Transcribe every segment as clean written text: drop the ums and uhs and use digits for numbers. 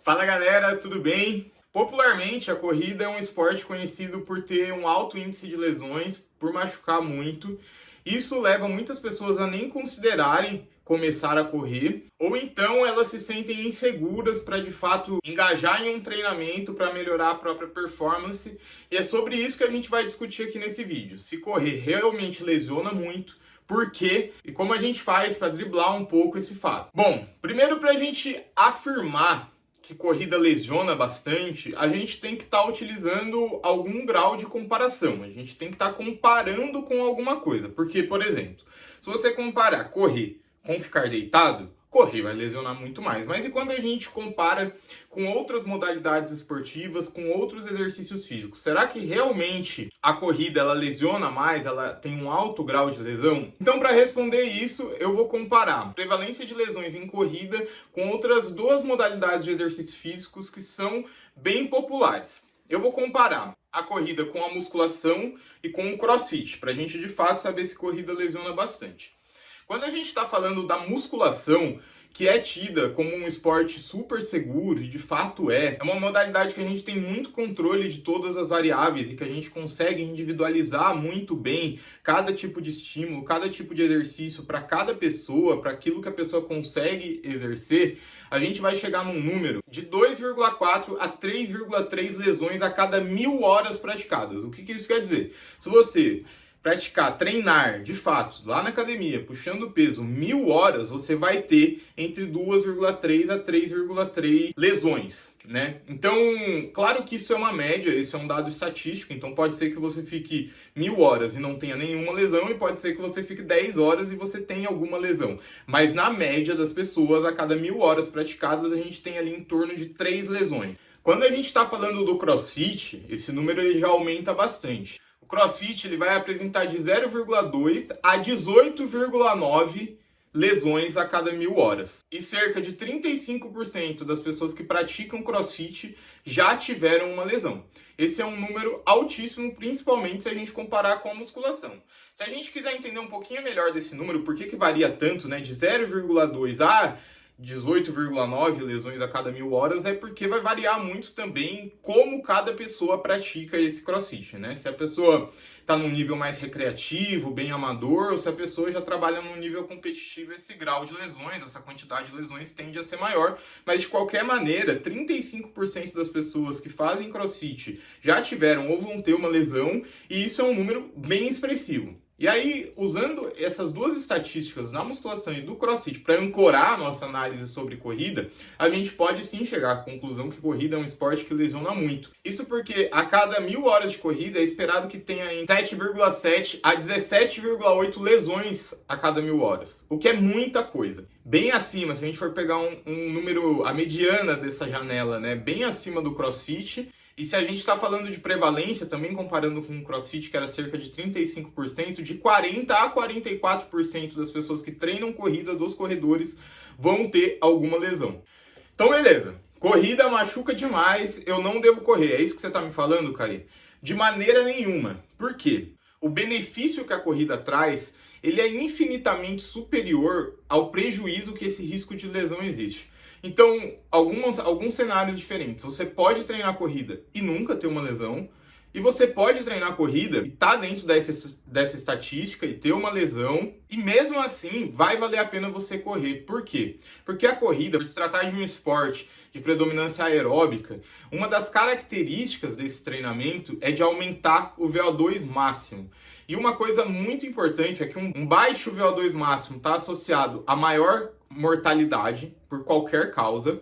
Fala galera, tudo bem? Popularmente, a corrida é um esporte conhecido por ter um alto índice de lesões, por machucar muito. Isso leva muitas pessoas a nem considerarem começar a correr, ou então elas se sentem inseguras para de fato engajar em um treinamento para melhorar a própria performance. E é sobre isso que a gente vai discutir aqui nesse vídeo. Se correr realmente lesiona muito, por quê e como a gente faz para driblar um pouco esse fato. Bom, primeiro para a gente afirmar que corrida lesiona bastante, a gente tem que estar utilizando algum grau de comparação. A gente tem que estar comparando com alguma coisa. Porque, por exemplo, se você comparar correr com ficar deitado, correr vai lesionar muito mais. Mas e quando a gente compara com outras modalidades esportivas, com outros exercícios físicos? Será que realmente a corrida ela lesiona mais? Ela tem um alto grau de lesão? Então, para responder isso, eu vou comparar a prevalência de lesões em corrida com outras duas modalidades de exercícios físicos que são bem populares. Eu vou comparar a corrida com a musculação e com o CrossFit, para a gente de fato saber se corrida lesiona bastante. Quando a gente está falando da musculação, que é tida como um esporte super seguro, e de fato é uma modalidade que a gente tem muito controle de todas as variáveis e que a gente consegue individualizar muito bem cada tipo de estímulo, cada tipo de exercício para cada pessoa, para aquilo que a pessoa consegue exercer, a gente vai chegar num número de 2,4 a 3,3 lesões a cada 1.000 horas praticadas. O que isso quer dizer? Se você treinar, de fato, lá na academia, puxando peso 1.000 horas, você vai ter entre 2,3 a 3,3 lesões, né? Então, claro que isso é uma média, isso é um dado estatístico, então pode ser que você fique 1.000 horas e não tenha nenhuma lesão, e pode ser que você fique 10 horas e você tenha alguma lesão. Mas na média das pessoas, a cada 1.000 horas praticadas, a gente tem ali em torno de 3 lesões. Quando a gente está falando do CrossFit, esse número ele já aumenta bastante. O CrossFit ele vai apresentar de 0,2 a 18,9 lesões a cada 1.000 horas. E cerca de 35% das pessoas que praticam CrossFit já tiveram uma lesão. Esse é um número altíssimo, principalmente se a gente comparar com a musculação. Se a gente quiser entender um pouquinho melhor desse número, por que varia tanto, né, de 0,2 a 18,9 lesões a cada 1.000 horas, é porque vai variar muito também como cada pessoa pratica esse CrossFit, né? Se a pessoa está num nível mais recreativo, bem amador, ou se a pessoa já trabalha num nível competitivo, esse grau de lesões, essa quantidade de lesões tende a ser maior. Mas de qualquer maneira, 35% das pessoas que fazem CrossFit já tiveram ou vão ter uma lesão, e isso é um número bem expressivo. E aí, usando essas duas estatísticas na musculação e do CrossFit para ancorar a nossa análise sobre corrida, a gente pode sim chegar à conclusão que corrida é um esporte que lesiona muito. Isso porque a cada 1.000 horas de corrida é esperado que tenha em 7,7 a 17,8 lesões a cada 1.000 horas, o que é muita coisa. Bem acima, se a gente for pegar um número, a mediana dessa janela, né, bem acima do CrossFit. E se a gente está falando de prevalência, também comparando com o CrossFit, que era cerca de 35%, de 40% a 44% das pessoas que treinam corrida, dos corredores, vão ter alguma lesão. Então, beleza. Corrida machuca demais, eu não devo correr. É isso que você está me falando, Cari? De maneira nenhuma. Por quê? O benefício que a corrida traz, ele é infinitamente superior ao prejuízo que esse risco de lesão existe. Então, alguns cenários diferentes. Você pode treinar corrida e nunca ter uma lesão. E você pode treinar corrida e estar dentro dessa estatística e ter uma lesão. E mesmo assim, vai valer a pena você correr. Por quê? Porque a corrida, por se tratar de um esporte de predominância aeróbica, uma das características desse treinamento é de aumentar o VO2 máximo. E uma coisa muito importante é que um baixo VO2 máximo está associado a maior mortalidade por qualquer causa.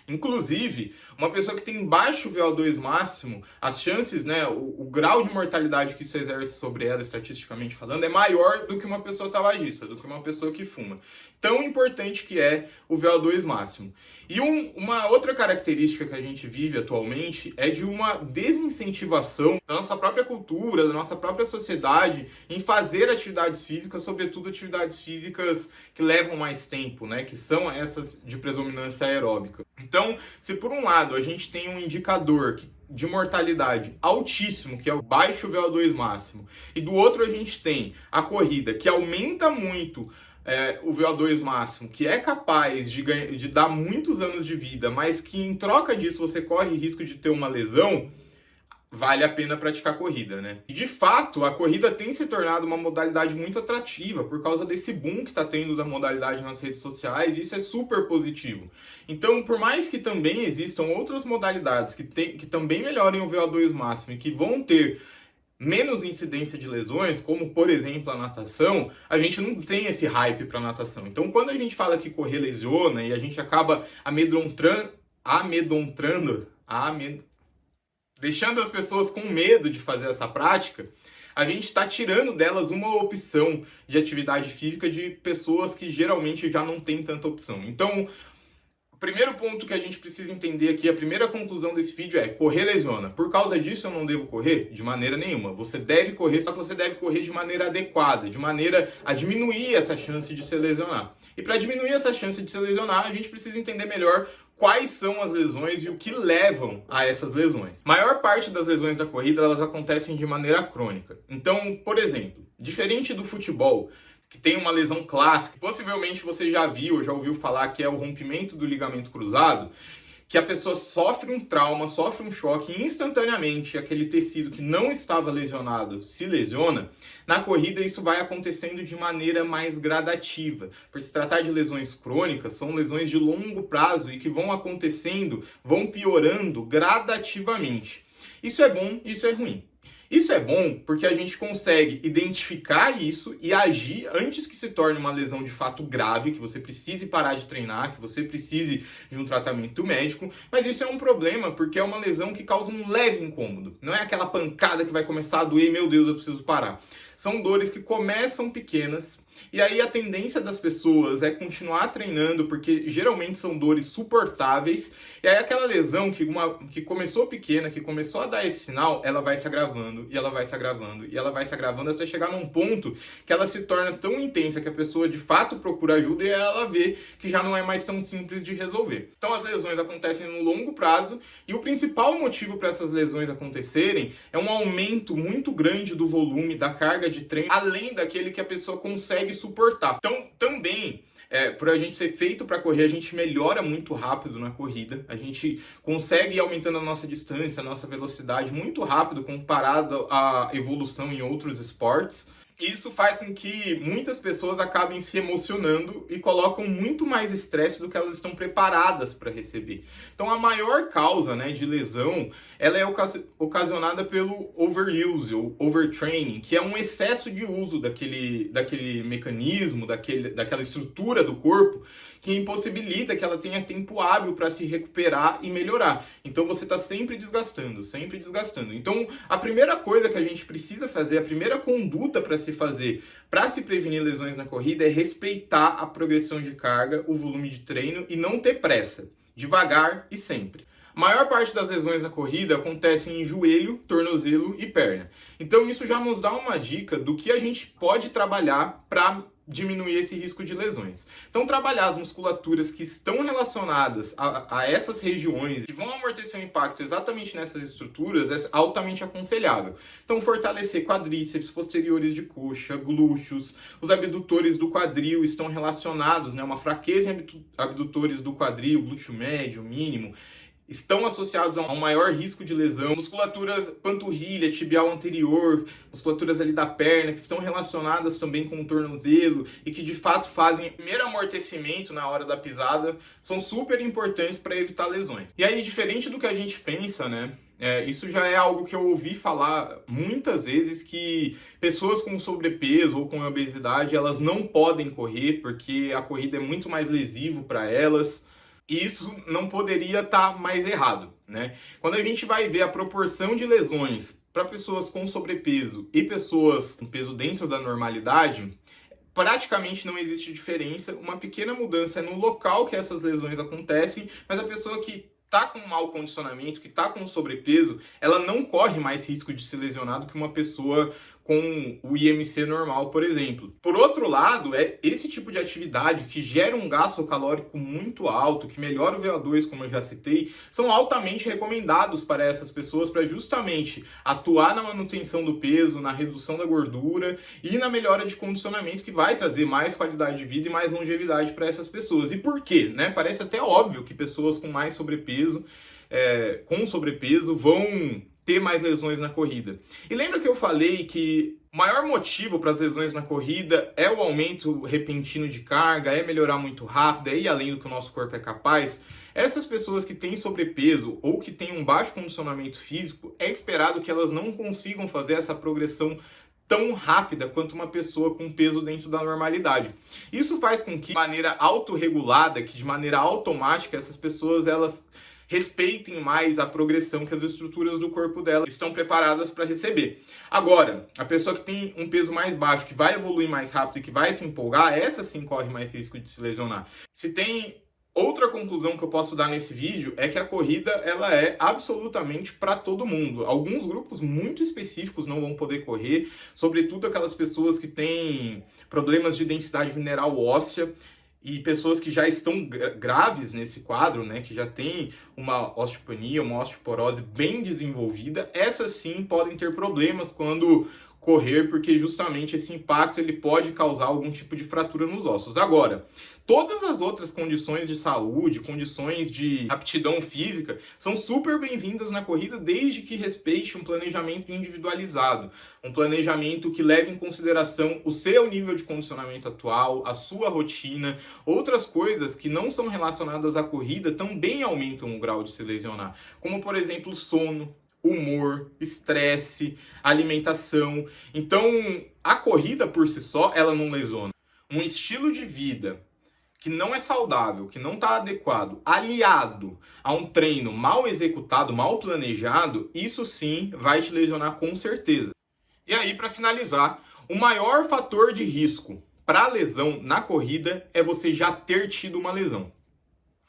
Inclusive, uma pessoa que tem baixo VO2 máximo, as chances, né, o grau de mortalidade que isso exerce sobre ela, estatisticamente falando, é maior do que uma pessoa tabagista, do que uma pessoa que fuma. Tão importante que é o VO2 máximo. E uma outra característica que a gente vive atualmente é de uma desincentivação da nossa própria cultura, da nossa própria sociedade em fazer atividades físicas, sobretudo atividades físicas que levam mais tempo, né, que são essas de predominância aeróbica. Então, se por um lado a gente tem um indicador de mortalidade altíssimo, que é o baixo VO2 máximo, e do outro a gente tem a corrida que aumenta muito o VO2 máximo, que é capaz de dar muitos anos de vida, mas que em troca disso você corre risco de ter uma lesão, vale a pena praticar corrida, né? E de fato, a corrida tem se tornado uma modalidade muito atrativa por causa desse boom que está tendo da modalidade nas redes sociais, e isso é super positivo. Então, por mais que também existam outras modalidades que também melhorem o VO2 máximo e que vão ter menos incidência de lesões, como por exemplo a natação, a gente não tem esse hype para natação. Então, quando a gente fala que correr lesiona e a gente acaba deixando as pessoas com medo de fazer essa prática, a gente está tirando delas uma opção de atividade física de pessoas que geralmente já não têm tanta opção. Então, o primeiro ponto que a gente precisa entender aqui, a primeira conclusão desse vídeo é: correr lesiona. Por causa disso eu não devo correr? De maneira nenhuma. Você deve correr, só que você deve correr de maneira adequada, de maneira a diminuir essa chance de se lesionar. E para diminuir essa chance de se lesionar, a gente precisa entender melhor quais são as lesões e o que levam a essas lesões. A maior parte das lesões da corrida, elas acontecem de maneira crônica. Então, por exemplo, diferente do futebol, que tem uma lesão clássica, possivelmente você já viu ou já ouviu falar, que é o rompimento do ligamento cruzado, que a pessoa sofre um trauma, sofre um choque e instantaneamente aquele tecido que não estava lesionado se lesiona. Na corrida isso vai acontecendo de maneira mais gradativa. Por se tratar de lesões crônicas, são lesões de longo prazo e que vão acontecendo, vão piorando gradativamente. Isso é bom, isso é ruim. Isso é bom porque a gente consegue identificar isso e agir antes que se torne uma lesão de fato grave, que você precise parar de treinar, que você precise de um tratamento médico, mas isso é um problema porque é uma lesão que causa um leve incômodo. Não é aquela pancada que vai começar a doer, meu Deus, eu preciso parar. São dores que começam pequenas e aí a tendência das pessoas é continuar treinando porque geralmente são dores suportáveis, e aí aquela lesão que começou pequena, que começou a dar esse sinal, ela vai se agravando e ela vai se agravando e ela vai se agravando até chegar num ponto que ela se torna tão intensa que a pessoa de fato procura ajuda e ela vê que já não é mais tão simples de resolver. Então as lesões acontecem no longo prazo e o principal motivo para essas lesões acontecerem é um aumento muito grande do volume, da carga de treino, além daquele que a pessoa consegue suportar. Então, também, por a gente ser feito para correr, a gente melhora muito rápido na corrida, a gente consegue ir aumentando a nossa distância, a nossa velocidade muito rápido comparado à evolução em outros esportes. Isso faz com que muitas pessoas acabem se emocionando e colocam muito mais estresse do que elas estão preparadas para receber. Então a maior causa, né, de lesão, ela é ocasionada pelo overuse ou overtraining, que é um excesso de uso daquele mecanismo, daquela estrutura do corpo, que impossibilita que ela tenha tempo hábil para se recuperar e melhorar. Então você está sempre desgastando, sempre desgastando. Então a primeira coisa que a gente precisa fazer, a primeira conduta para se fazer para se prevenir lesões na corrida é respeitar a progressão de carga, o volume de treino e não ter pressa, devagar e sempre. A maior parte das lesões na corrida acontecem em joelho, tornozelo e perna. Então isso já nos dá uma dica do que a gente pode trabalhar para diminuir esse risco de lesões. Então trabalhar as musculaturas que estão relacionadas a essas regiões e vão amortecer o impacto exatamente nessas estruturas é altamente aconselhável. Então fortalecer quadríceps, posteriores de coxa, glúteos, os abdutores do quadril estão relacionados, né, uma fraqueza em abdutores do quadril, glúteo médio, mínimo, estão associados a um maior risco de lesão. Musculaturas panturrilha, tibial anterior, musculaturas ali da perna, que estão relacionadas também com o tornozelo e que de fato fazem o primeiro amortecimento na hora da pisada, são super importantes para evitar lesões. E aí, diferente do que a gente pensa, né? Isso já é algo que eu ouvi falar muitas vezes, que pessoas com sobrepeso ou com obesidade, elas não podem correr porque a corrida é muito mais lesivo para elas. E isso não poderia estar mais errado, né? Quando a gente vai ver a proporção de lesões para pessoas com sobrepeso e pessoas com peso dentro da normalidade, praticamente não existe diferença. Uma pequena mudança é no local que essas lesões acontecem, mas a pessoa que está com mau condicionamento, que está com sobrepeso, ela não corre mais risco de se lesionar do que uma pessoa com o IMC normal, por exemplo. Por outro lado, é esse tipo de atividade que gera um gasto calórico muito alto, que melhora o VO2, como eu já citei, são altamente recomendados para essas pessoas para justamente atuar na manutenção do peso, na redução da gordura e na melhora de condicionamento, que vai trazer mais qualidade de vida e mais longevidade para essas pessoas. E por quê? Né? Parece até óbvio que pessoas com mais sobrepeso, vão ter mais lesões na corrida. E lembra que eu falei que o maior motivo para as lesões na corrida é o aumento repentino de carga, é melhorar muito rápido, é ir além do que o nosso corpo é capaz? Essas pessoas que têm sobrepeso ou que têm um baixo condicionamento físico, é esperado que elas não consigam fazer essa progressão tão rápida quanto uma pessoa com peso dentro da normalidade. Isso faz com que, de maneira autorregulada, que de maneira automática, essas pessoas elas respeitem mais a progressão que as estruturas do corpo dela estão preparadas para receber. Agora, a pessoa que tem um peso mais baixo, que vai evoluir mais rápido e que vai se empolgar, essa sim corre mais risco de se lesionar. Se tem outra conclusão que eu posso dar nesse vídeo é que a corrida ela é absolutamente para todo mundo. Alguns grupos muito específicos não vão poder correr, sobretudo aquelas pessoas que têm problemas de densidade mineral óssea, e pessoas que já estão graves nesse quadro, né, que já tem uma osteopenia, uma osteoporose bem desenvolvida, essas sim podem ter problemas quando correr, porque justamente esse impacto ele pode causar algum tipo de fratura nos ossos. Agora, todas as outras condições de saúde, condições de aptidão física, são super bem-vindas na corrida, desde que respeite um planejamento individualizado, um planejamento que leve em consideração o seu nível de condicionamento atual, a sua rotina. Outras coisas que não são relacionadas à corrida também aumentam o grau de se lesionar, como por exemplo sono, humor, estresse, alimentação. Então, a corrida por si só, ela não lesiona. Um estilo de vida que não é saudável, que não está adequado, aliado a um treino mal executado, mal planejado, isso sim vai te lesionar com certeza. E aí, para finalizar, o maior fator de risco para lesão na corrida é você já ter tido uma lesão.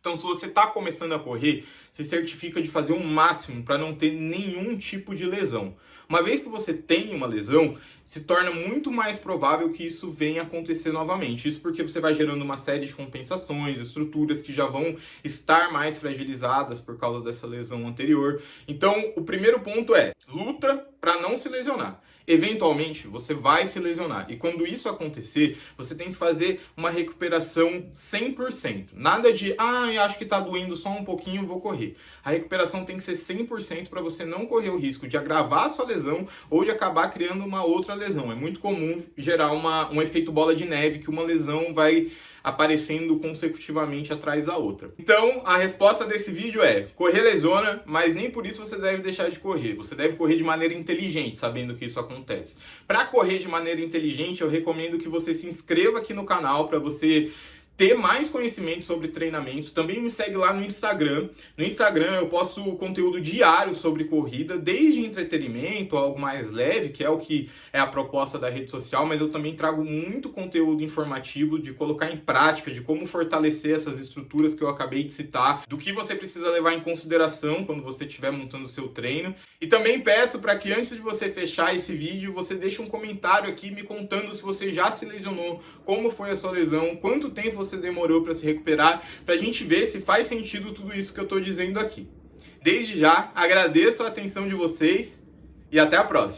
Então, se você está começando a correr, se certifica de fazer o máximo para não ter nenhum tipo de lesão. Uma vez que você tem uma lesão, se torna muito mais provável que isso venha a acontecer novamente. Isso porque você vai gerando uma série de compensações, estruturas que já vão estar mais fragilizadas por causa dessa lesão anterior. Então, o primeiro ponto é luta para não se lesionar. Eventualmente, você vai se lesionar. E quando isso acontecer, você tem que fazer uma recuperação 100%. Nada de, eu acho que tá doendo só um pouquinho, vou correr. A recuperação tem que ser 100% para você não correr o risco de agravar a sua lesão ou de acabar criando uma outra lesão. É muito comum gerar um efeito bola de neve, que uma lesão vai aparecendo consecutivamente atrás da outra. Então, a resposta desse vídeo é: correr lesiona, mas nem por isso você deve deixar de correr. Você deve correr de maneira inteligente, sabendo que isso acontece. Para correr de maneira inteligente, eu recomendo que você se inscreva aqui no canal para você ter mais conhecimento sobre treinamento. Também me segue lá no Instagram. No Instagram eu posto conteúdo diário sobre corrida, desde entretenimento, algo mais leve, que é o que é a proposta da rede social, mas eu também trago muito conteúdo informativo de colocar em prática, de como fortalecer essas estruturas que eu acabei de citar, do que você precisa levar em consideração quando você estiver montando o seu treino. E também peço para que antes de você fechar esse vídeo, você deixe um comentário aqui me contando se você já se lesionou, como foi a sua lesão, quanto tempo você demorou para se recuperar, para a gente ver se faz sentido tudo isso que eu estou dizendo aqui. Desde já, agradeço a atenção de vocês e até a próxima.